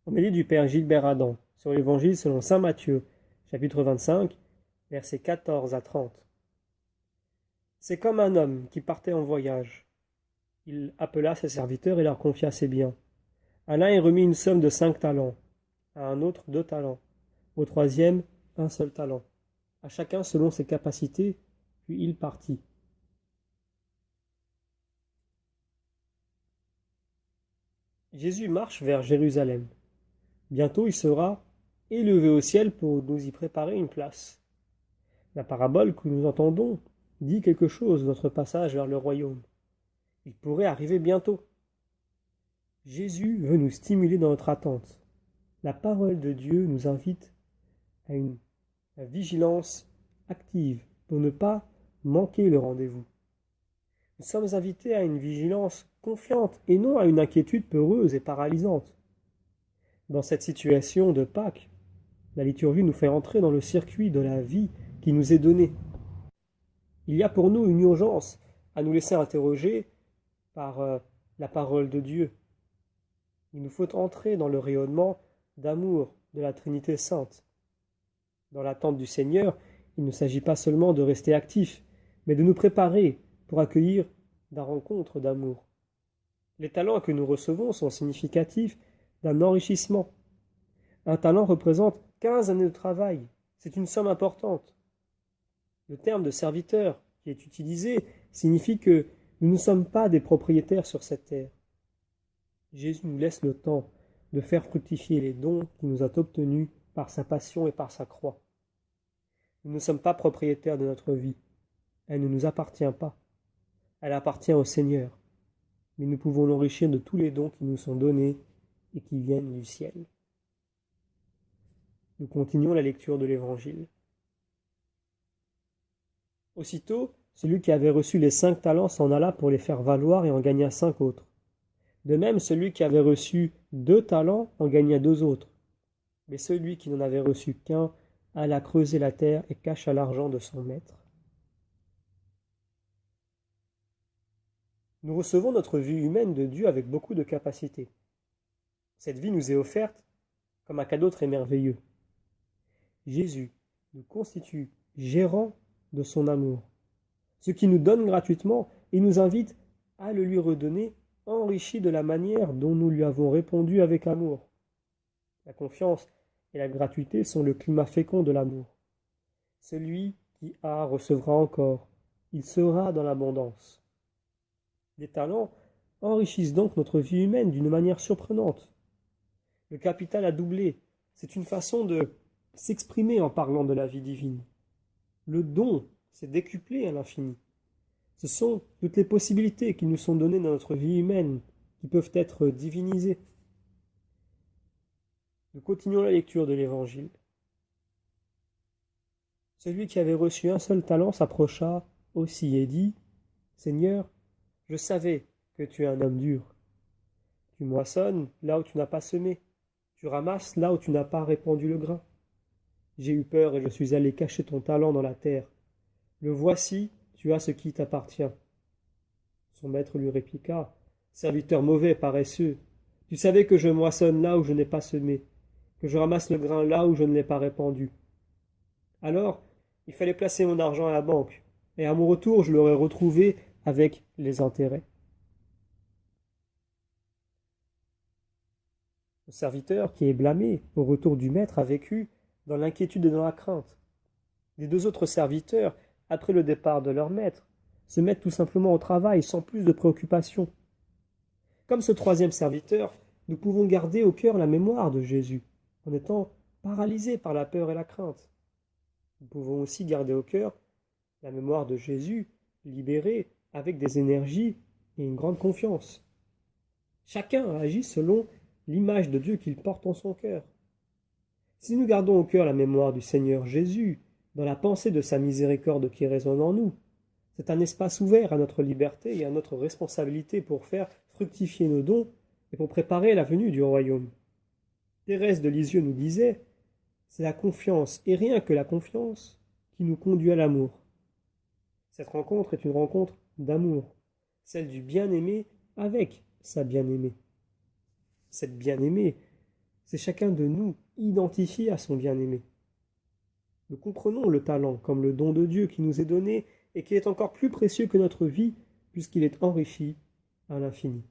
Homélie du Père Gilbert Adam sur l'Évangile selon saint Matthieu, chapitre 25, versets 14 à 30. C'est comme un homme qui partait en voyage. Il appela ses serviteurs et leur confia ses biens. À l'un il remit une somme de 5 talents, à un autre 2 talents, au troisième un seul talent, à chacun selon ses capacités, puis il partit. Jésus marche vers Jérusalem. Bientôt il sera élevé au ciel pour nous y préparer une place. La parabole que nous entendons dit quelque chose de notre passage vers le royaume. Il pourrait arriver bientôt. Jésus veut nous stimuler dans notre attente. La parole de Dieu nous invite à une vigilance active pour ne pas manquer le rendez-vous. Nous sommes invités à une vigilance confiante et non à une inquiétude peureuse et paralysante. Dans cette situation de Pâques, la liturgie nous fait entrer dans le circuit de la vie qui nous est donné. Il y a pour nous une urgence à nous laisser interroger par la parole de Dieu. Il nous faut entrer dans le rayonnement d'amour de la Trinité sainte. Dans l'attente du Seigneur, il ne s'agit pas seulement de rester actifs, mais de nous préparer pour accueillir la rencontre d'amour. Les talents que nous recevons sont significatifs d'un enrichissement. Un talent représente 15 années de travail. C'est une somme importante. Le terme de serviteur qui est utilisé signifie que nous ne sommes pas des propriétaires sur cette terre. Jésus nous laisse le temps de faire fructifier les dons qu'il nous a obtenus par sa passion et par sa croix. Nous ne sommes pas propriétaires de notre vie. Elle ne nous appartient pas. Elle appartient au Seigneur. Mais nous pouvons l'enrichir de tous les dons qui nous sont donnés et qui viennent du ciel. Nous continuons la lecture de l'Évangile. Aussitôt, celui qui avait reçu les 5 talents s'en alla pour les faire valoir et en gagna 5 autres. De même, celui qui avait reçu 2 talents en gagna 2 autres. Mais celui qui n'en avait reçu qu'un alla creuser la terre et cacha l'argent de son maître. Nous recevons notre vie humaine de Dieu avec beaucoup de capacité. Cette vie nous est offerte comme un cadeau très merveilleux. Jésus nous constitue gérants de son amour. Ce qui nous donne gratuitement et nous invite à le lui redonner enrichi de la manière dont nous lui avons répondu avec amour. La confiance et la gratuité sont le climat fécond de l'amour. Celui qui a recevra encore, il sera dans l'abondance. Les talents enrichissent donc notre vie humaine d'une manière surprenante. Le capital a doublé, c'est une façon de s'exprimer en parlant de la vie divine. Le don s'est décuplé à l'infini. Ce sont toutes les possibilités qui nous sont données dans notre vie humaine, qui peuvent être divinisées. Nous continuons la lecture de l'Évangile. Celui qui avait reçu un seul talent s'approcha aussi et dit « Seigneur, je savais que tu es un homme dur. Tu moissonnes là où tu n'as pas semé, tu ramasses là où tu n'as pas répandu le grain. J'ai eu peur et je suis allé cacher ton talent dans la terre. Le voici, tu as ce qui t'appartient. » Son maître lui répliqua, « Serviteur mauvais, paresseux, tu savais que je moissonne là où je n'ai pas semé, que je ramasse le grain là où je ne l'ai pas répandu. Alors, il fallait placer mon argent à la banque, et à mon retour je l'aurais retrouvé avec les intérêts. » Le serviteur qui est blâmé au retour du maître a vécu dans l'inquiétude et dans la crainte. Les 2 autres serviteurs, après le départ de leur maître, se mettent tout simplement au travail sans plus de préoccupation. Comme ce 3e serviteur, nous pouvons garder au cœur la mémoire de Jésus, en étant paralysés par la peur et la crainte. Nous pouvons aussi garder au cœur la mémoire de Jésus, libéré avec des énergies et une grande confiance. Chacun agit selon l'image de Dieu qu'il porte en son cœur. Si nous gardons au cœur la mémoire du Seigneur Jésus, dans la pensée de sa miséricorde qui résonne en nous, c'est un espace ouvert à notre liberté et à notre responsabilité pour faire fructifier nos dons et pour préparer la venue du royaume. Thérèse de Lisieux nous disait « C'est la confiance, et rien que la confiance, qui nous conduit à l'amour. » Cette rencontre est une rencontre d'amour, celle du bien-aimé avec sa bien-aimée. Cette bien-aimée c'est chacun de nous identifié à son bien-aimé. Nous comprenons le talent comme le don de Dieu qui nous est donné et qui est encore plus précieux que notre vie puisqu'il est enrichi à l'infini.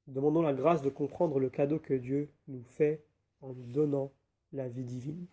Demandons la grâce de comprendre le cadeau que Dieu nous fait en nous donnant la vie divine.